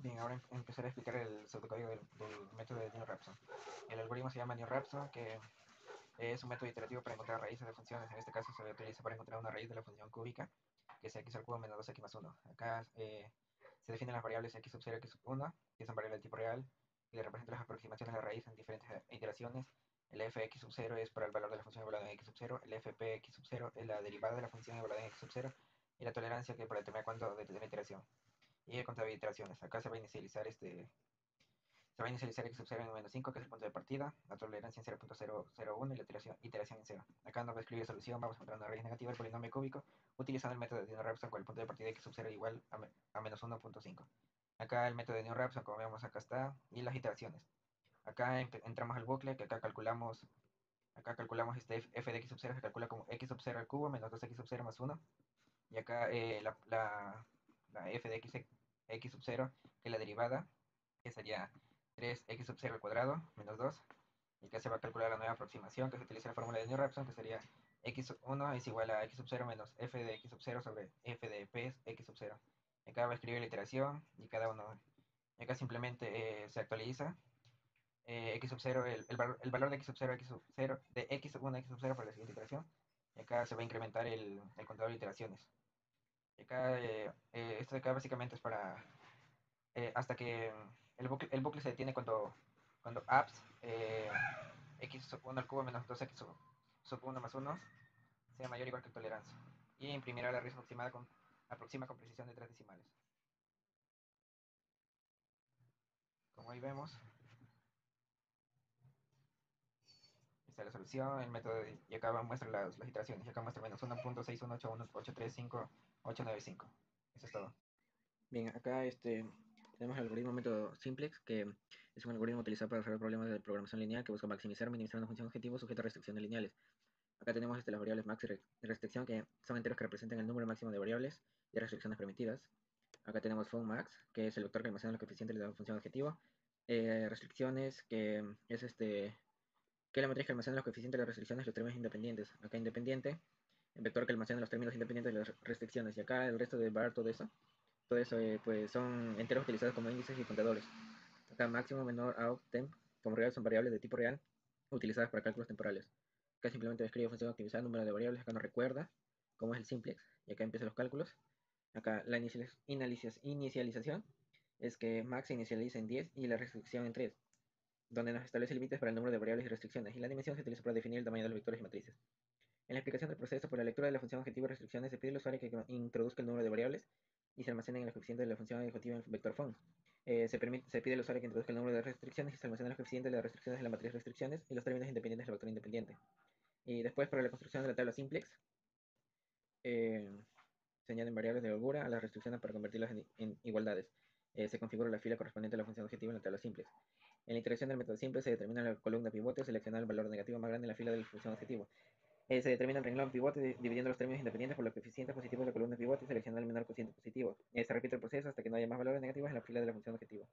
Bien, ahora empezaré a explicar el pseudocódigo del método de New-Rapson. El algoritmo se llama New-Rapson, que es un método iterativo para encontrar raíces de funciones. En este caso se utiliza para encontrar una raíz de la función cúbica, que es x al cubo menos 2x más 1. Acá se definen las variables x sub 0 y x sub 1, que son variables de tipo real, y le representan las aproximaciones de la raíz en diferentes iteraciones. El fx sub 0 es para el valor de la función evaluada en x sub 0, el fpx sub 0 es la derivada de la función evaluada en x sub 0, y la tolerancia que para determinar cuánto de la iteración. Y el conteo de iteraciones. Acá se va a inicializar x sub 0 en menos 5, que es el punto de partida, la tolerancia en 0.001 y la iteración en 0. Acá nos va a escribir la solución, vamos a encontrar una raíz negativa del polinomio cúbico utilizando el método de Newton-Raphson con el punto de partida x sub 0 igual a menos 1.5. Acá el método de Newton-Raphson, como vemos acá está, y las iteraciones. Acá entramos al bucle, que acá calculamos este f de x sub 0, se calcula como x sub 0 al cubo menos 2x sub 0 más 1. Y acá la f de x sub 0, que es la derivada, que sería 3x sub 0 al cuadrado menos 2. Y acá se va a calcular la nueva aproximación, que se utiliza la fórmula de Newton-Raphson, que sería x1 es igual a x sub 0 menos f de x sub 0 sobre f de p x sub 0. Y acá va a escribir la iteración y cada uno. Y acá simplemente se actualiza x sub 0, el valor de x sub 0, x sub 0, de x sub 1 a x sub 0 para la siguiente iteración. Y acá se va a incrementar el contador de iteraciones. Y acá, esto de acá básicamente es para hasta que el bucle se detiene cuando apps x sub 1 al cubo menos 2x sub 1 más 1 sea mayor o igual que tolerancia. Y imprimirá la raíz aproxima con precisión de 3 decimales. Como ahí vemos, esta es la solución, el método, y acá muestra las iteraciones. Y acá muestra menos 1.6181835. Eso es todo. Bien, acá tenemos el algoritmo método simplex, que es un algoritmo utilizado para resolver problemas de programación lineal que busca maximizar o minimizar una función objetivo sujeta a restricciones lineales. Acá tenemos las variables max de restricción, que son enteros que representan el número máximo de variables y restricciones permitidas. Acá tenemos fun max, que es el vector que almacena los coeficientes de la función objetivo. Restricciones, que es que la matriz que almacena los coeficientes de las restricciones y los términos independientes. Acá independiente, el vector que almacena los términos independientes de las restricciones. Y acá el resto de bar, todo eso pues son enteros utilizados como índices y contadores. Acá máximo, menor, out, temp, como real son variables de tipo real utilizadas para cálculos temporales. Acá simplemente describe función optimizada, número de variables. Acá no recuerda cómo es el simplex. Y acá empiezan los cálculos. Acá la inicialización es que max se inicializa en 10 y la restricción en 3, donde nos establece límites para el número de variables y restricciones. Y la dimensión se utiliza para definir el tamaño de los vectores y matrices. En la explicación del proceso por la lectura de la función objetivo y restricciones, se pide al usuario que introduzca el número de variables y se almacenen en los coeficientes de la función objetivo en el vector fun. Se pide al usuario que introduzca el número de restricciones y se almacenen los coeficientes de las restricciones en la matriz restricciones y los términos independientes del vector independiente. Y después, para la construcción de la tabla simplex, eh, se añaden variables de holgura a las restricciones para convertirlas en igualdades. Se configura la fila correspondiente a la función objetivo en la tabla simplex. En la iteración del método simple se determina la columna pivote, seleccionar el valor negativo más grande en la fila de la función objetivo. Se determina el renglón pivote dividiendo los términos independientes por los coeficientes positivos de la columna pivote y seleccionar el menor cociente positivo. Se repite el proceso hasta que no haya más valores negativos en la fila de la función objetivo.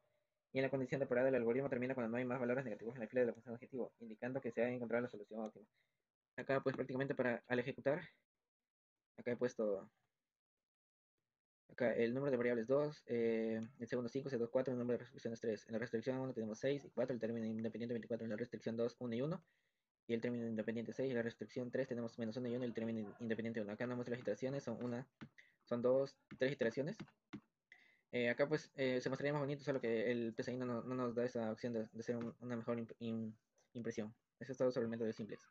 Y en la condición de parada, el algoritmo termina cuando no hay más valores negativos en la fila de la función objetivo, indicando que se ha encontrado la solución óptima. Acá pues prácticamente al ejecutar, acá he puesto acá el número de variables 2, el segundo 5, C2 4, el número de restricciones 3. En la restricción 1 tenemos 6 y 4, el término independiente 24, en la restricción 2, 1 y 1. Y el término independiente 6, en la restricción 3 tenemos menos 1 y 1 y el término independiente 1. Acá no muestra las iteraciones, son 2 y 3 iteraciones. Acá pues se mostraría más bonito, solo que el PCI no nos da esa opción de hacer una mejor impresión. Eso es todo sobre el método de simplex.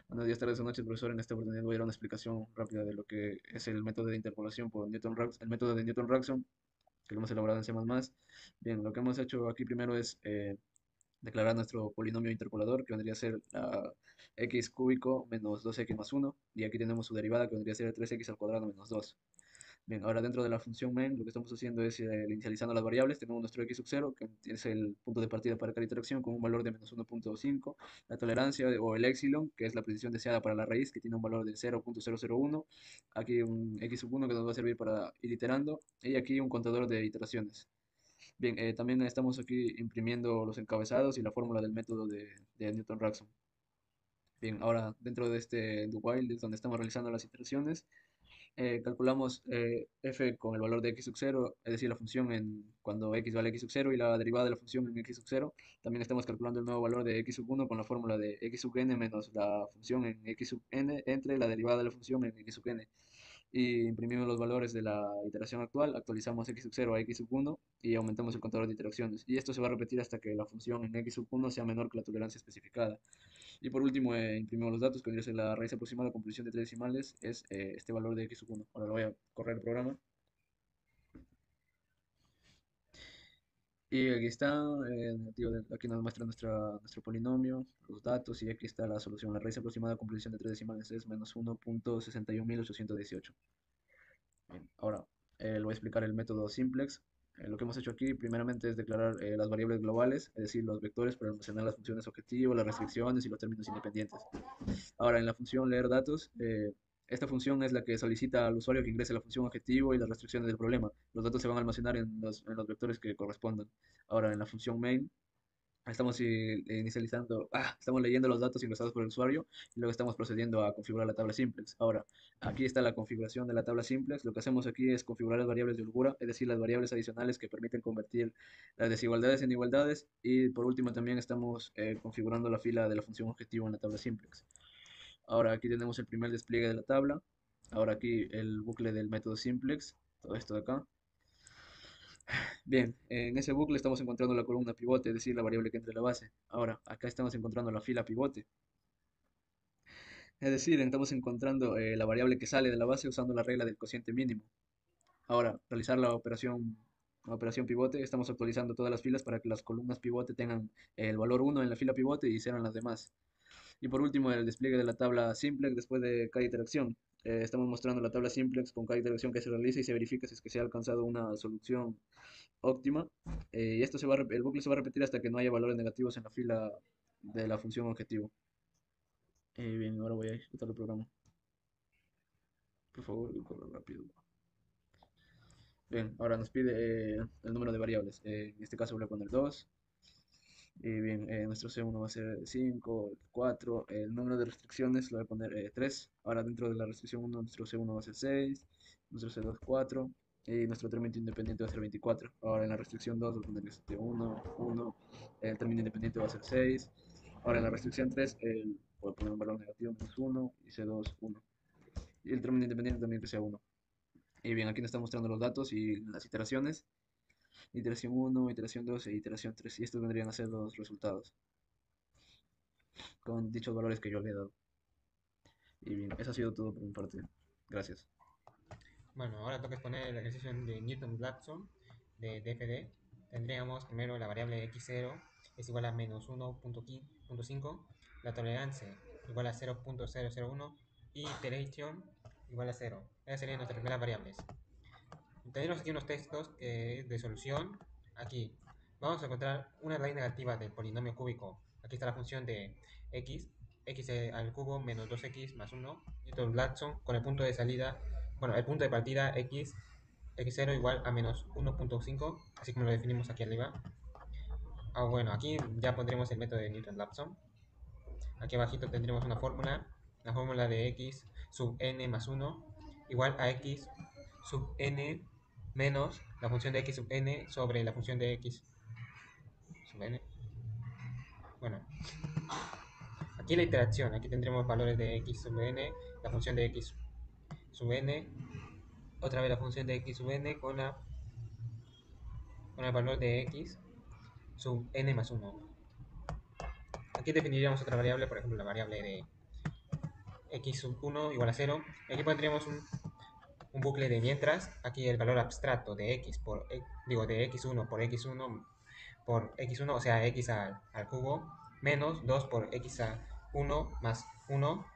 Buenos días, tardes o noches, profesor. En esta oportunidad voy a dar una explicación rápida de lo que es el método de interpolación por Newton-Raphson, el método de Newton-Raphson, que lo hemos elaborado en C++. Bien, lo que hemos hecho aquí primero es declarar nuestro polinomio interpolador, que vendría a ser x cúbico menos 2x más 1, y aquí tenemos su derivada, que vendría a ser 3x al cuadrado menos 2. Bien, ahora dentro de la función main lo que estamos haciendo es inicializando las variables. Tenemos nuestro x sub 0, que es el punto de partida para cada interacción, con un valor de menos 1.5. La tolerancia o el epsilon, que es la precisión deseada para la raíz, que tiene un valor de 0.001. Aquí un x sub 1 que nos va a servir para ir iterando. Y aquí un contador de iteraciones. Bien, también estamos aquí imprimiendo los encabezados y la fórmula del método de Newton-Raphson. Bien, ahora dentro de este do while es donde estamos realizando las iteraciones. calculamos f con el valor de x sub 0, es decir, la función cuando x vale x sub 0 y la derivada de la función en x sub 0. También estamos calculando el nuevo valor de x sub 1 con la fórmula de x sub n menos la función en x sub n entre la derivada de la función en x sub n. Y imprimimos los valores de la iteración actual, actualizamos x sub 0 a x sub 1 y aumentamos el contador de iteraciones. Y esto se va a repetir hasta que la función en x sub 1 sea menor que la tolerancia especificada. Y por último, imprimimos los datos, que vendría a ser la raíz aproximada con precisión de 3 decimales, es este valor de x sub 1. Ahora lo voy a correr el programa. Y aquí está, aquí nos muestra nuestro polinomio, los datos, y aquí está la solución. La raíz aproximada con precisión de 3 decimales es menos 1.61818. Bien, ahora le voy a explicar el método simplex. Lo que hemos hecho aquí primeramente es declarar las variables globales, es decir, los vectores para almacenar las funciones objetivo, las restricciones y los términos independientes. Ahora, en la función leer datos, esta función es la que solicita al usuario que ingrese la función objetivo y las restricciones del problema. Los datos se van a almacenar en los vectores que correspondan. Ahora, en la función main, estamos leyendo los datos ingresados por el usuario y luego estamos procediendo a configurar la tabla simplex. Ahora, aquí está la configuración de la tabla simplex. Lo que hacemos aquí es configurar las variables de holgura, es decir, las variables adicionales que permiten convertir las desigualdades en igualdades. Y por último, también estamos configurando la fila de la función objetivo en la tabla simplex. Ahora aquí tenemos el primer despliegue de la tabla. Ahora aquí el bucle del método simplex, todo esto de acá. Bien, en ese bucle estamos encontrando la columna pivote, es decir, la variable que entra en la base. Ahora, acá estamos encontrando la fila pivote, es decir, estamos encontrando la variable que sale de la base usando la regla del cociente mínimo. Ahora, realizar la operación pivote, estamos actualizando todas las filas para que las columnas pivote tengan el valor 1 en la fila pivote y serán las demás. Y por último, el despliegue de la tabla simplex después de cada iteración. Estamos mostrando la tabla simplex con cada iteración que se realiza y se verifica si es que se ha alcanzado una solución óptima. Y el bucle se va a repetir hasta que no haya valores negativos en la fila de la función objetivo. Bien, ahora voy a ejecutar el programa. Por favor, corra rápido. Bien, ahora nos pide el número de variables. En este caso voy a poner 2. Y bien, nuestro C1 va a ser 5, 4. El número de restricciones lo voy a poner 3. Ahora dentro de la restricción 1, nuestro C1 va a ser 6. Nuestro C2 4. Y nuestro término independiente va a ser 24. Ahora en la restricción 2 voy a poner este 1, 1. El término independiente va a ser 6. Ahora en la restricción 3 voy a poner un valor negativo menos 1 y C2 1. Y el término independiente también que sea 1. Y bien, aquí nos está mostrando los datos y las iteraciones. Iteración 1, iteración 2 e iteración 3. Y estos vendrían a ser los resultados con dichos valores que yo le he dado. Y bien, eso ha sido todo por mi parte. Gracias. Bueno, ahora toca exponer el ejercicio de Newton-Raphson de DFD. Tendríamos primero la variable x0 es igual a menos 1.5, la tolerancia igual a 0.001 y iteration igual a 0. Esas serían nuestras primeras variables. Tenemos aquí unos textos de solución. Aquí vamos a encontrar una raíz negativa del polinomio cúbico. Aquí está la función de x, x al cubo menos 2x más 1, Newton-Raphson, con el punto de salida, bueno, el punto de partida x0 igual a menos 1.5, así como lo definimos aquí arriba. Bueno, aquí ya pondremos el método de Newton-Raphson. Aquí abajito tendremos una fórmula, la fórmula de x sub n más 1 igual a x sub n menos la función de x sub n sobre la función de x sub n. Bueno, aquí la iteración, aquí tendremos valores de x sub n, la función de x sub n, otra vez la función de x sub n con el valor de x sub n más 1. Aquí definiríamos otra variable, por ejemplo la variable de x sub 1 igual a 0. Aquí pondríamos un bucle de mientras, aquí el valor abstracto de x de x1 por x1 por x1, o sea, x al cubo, menos 2 por x a 1 más 1,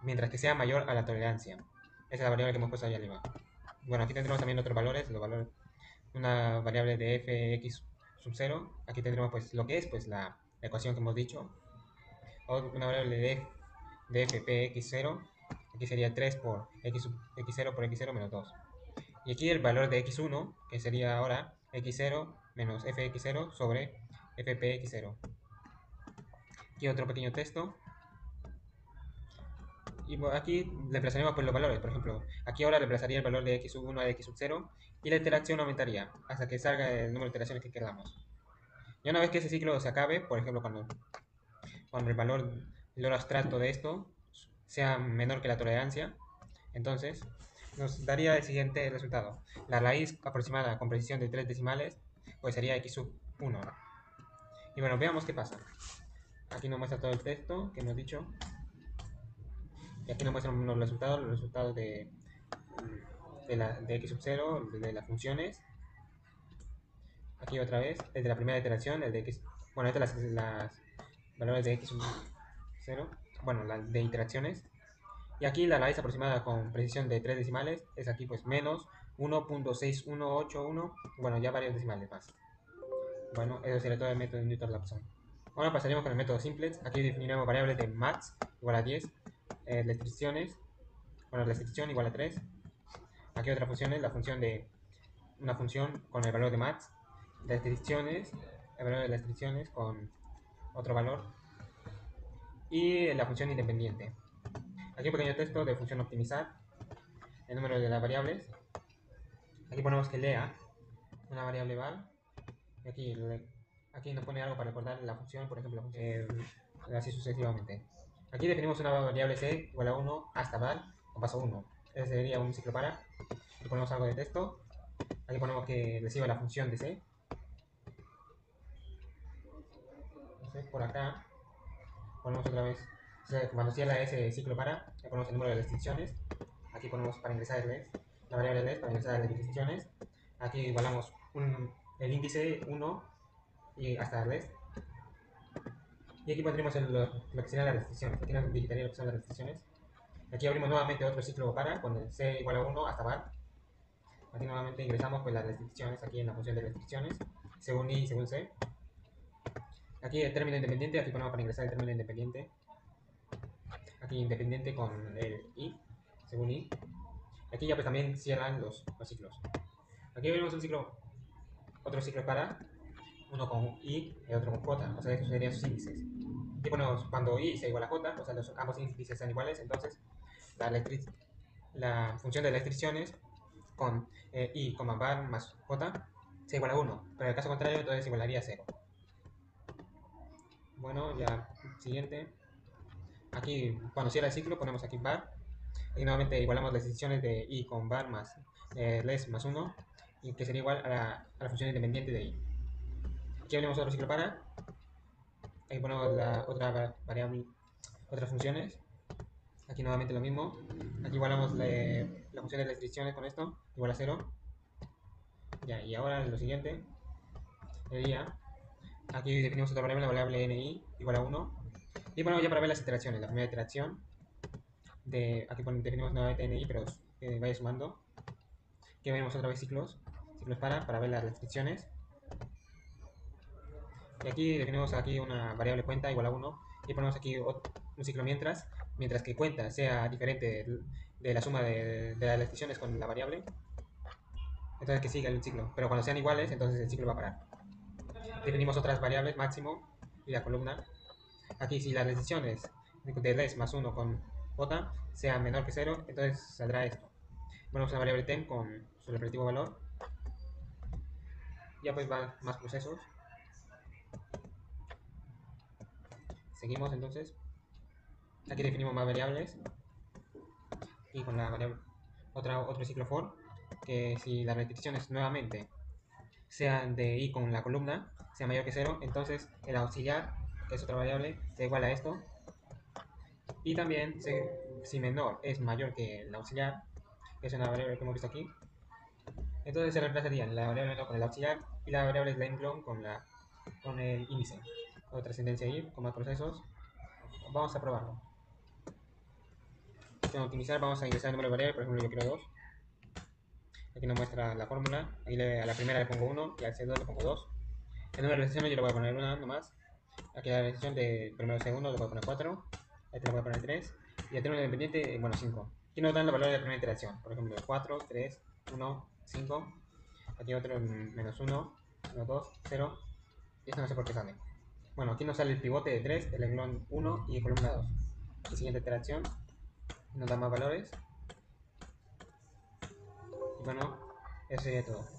mientras que sea mayor a la tolerancia. Esa es la variable que hemos puesto ahí arriba. Bueno, aquí tendremos también otros valores, una variable de fx sub 0, aquí tendremos pues lo que es pues la ecuación que hemos dicho, o una variable de fpx0, aquí sería 3 por x0 por x0 menos 2. Y aquí el valor de x1, que sería ahora x0 menos fx0 sobre fpx0. Aquí otro pequeño texto. Y aquí reemplazaremos pues, los valores. Por ejemplo, aquí ahora reemplazaría el valor de x sub 1 a x sub 0 y la iteración aumentaría hasta que salga el número de iteraciones que queramos. Y una vez que ese ciclo se acabe, por ejemplo, cuando el valor abstracto de esto sea menor que la tolerancia, entonces nos daría el siguiente resultado. La raíz aproximada con precisión de 3 decimales pues sería x sub 1. Y bueno, veamos qué pasa. Aquí nos muestra todo el texto que hemos dicho. Y aquí nos muestran los resultados de x sub 0, de las funciones. Aquí otra vez, el de la primera iteración, el de x, bueno, estas las valores de x sub 0, bueno, las de iteraciones. Y aquí la raíz aproximada con precisión de 3 decimales es aquí pues menos 1.6181, bueno, ya varios decimales más. Bueno, eso sería todo el método de Newton-Raphson. Ahora pasaremos con el método simplex. Aquí definiremos variables de max igual a 10, restricciones, bueno, restricción igual a 3. Aquí otra función es la función de una función con el valor de max, restricciones, el valor de restricciones con otro valor y la función independiente. Aquí un pequeño texto de función optimizar, el número de las variables. Aquí ponemos que lea una variable val. Y aquí nos pone algo para recordar la función, por ejemplo, así sucesivamente. Aquí definimos una variable c igual a 1 hasta val con paso 1. Ese sería un ciclo para. Aquí ponemos algo de texto. Aquí ponemos que reciba la función de c. Entonces, por acá ponemos otra vez, cuando cierra ese ciclo para, aquí ponemos el número de restricciones. Aquí ponemos para ingresar la variable less para ingresar las restricciones. Aquí igualamos el índice 1 y hasta less. Y aquí pondremos lo que serían las restricciones. Aquí nos digitaría lo que son las restricciones. Aquí abrimos nuevamente otro ciclo para con el c igual a 1 hasta val. Aquí nuevamente ingresamos pues, las restricciones aquí en la función de restricciones, según i y según c. Aquí el término independiente, aquí ponemos para ingresar el término independiente. Aquí independiente con el i, según i. Aquí ya pues también cierran los ciclos. Aquí vemos otro ciclo para, uno con i y otro con j, o sea, estos serían sus índices. Aquí ponemos cuando i sea igual a j, o sea, ambos índices sean iguales, entonces la función de restricciones con i, var más j sea igual a 1, pero en el caso contrario entonces igualaría a 0. Bueno, ya siguiente. Aquí cuando cierra el ciclo ponemos aquí var y nuevamente igualamos las decisiones de i con var más less más 1 y que sería igual a la función independiente de i. Aquí abrimos otro ciclo para, aquí ponemos la otra variable, otras funciones. Aquí nuevamente lo mismo. Aquí igualamos la función de restricciones con esto, igual a 0. Ya, y ahora lo siguiente sería, aquí definimos otra variable, la variable ni igual a 1. Y bueno, ya para ver las iteraciones, la primera iteración, aquí definimos nuevamente ni, pero que vaya sumando. Aquí venimos otra vez ciclos para ver las restricciones. Y aquí definimos aquí una variable cuenta igual a 1 y ponemos aquí un ciclo mientras que cuenta sea diferente de la suma de las restricciones con la variable, entonces que siga el ciclo, pero cuando sean iguales entonces el ciclo va a parar. Definimos otras variables máximo y la columna. Aquí si las restricciones de less más 1 con j sea menor que 0, entonces saldrá esto. Ponemos una variable temp con su respectivo valor. Ya pues van más procesos. Seguimos entonces. Aquí definimos más variables. Y con la variable otro ciclo for, que si las restricciones nuevamente sean de i con la columna sea mayor que 0, entonces el auxiliar, que es otra variable, sea igual a esto. Y también si menor es mayor que el auxiliar, que es una variable que hemos visto aquí, entonces se reemplazarían la variable menor con el auxiliar y la variable length con el índice. O trascendencia i con más procesos. Vamos a probarlo. En optimizar vamos a ingresar el número de variables, por ejemplo yo quiero 2. Aquí nos muestra la fórmula. Aquí a la primera le pongo 1 y al segundo le pongo 2. El número de restricciones yo le voy a poner 1 nomás. Aquí la restricción de primero segundo le voy a poner 4. Este le voy a poner 3. Y el término independiente, bueno, 5. Aquí nos dan los valores de la primera iteración. Por ejemplo, 4, 3, 1, 5. Aquí otro menos 1, 1, 2, 0. Y esto no sé por qué sale. Bueno, aquí nos sale el pivote de 3, el renglón 1 y columna 2. Y siguiente iteración. nos da más valores. Y bueno, eso sería todo.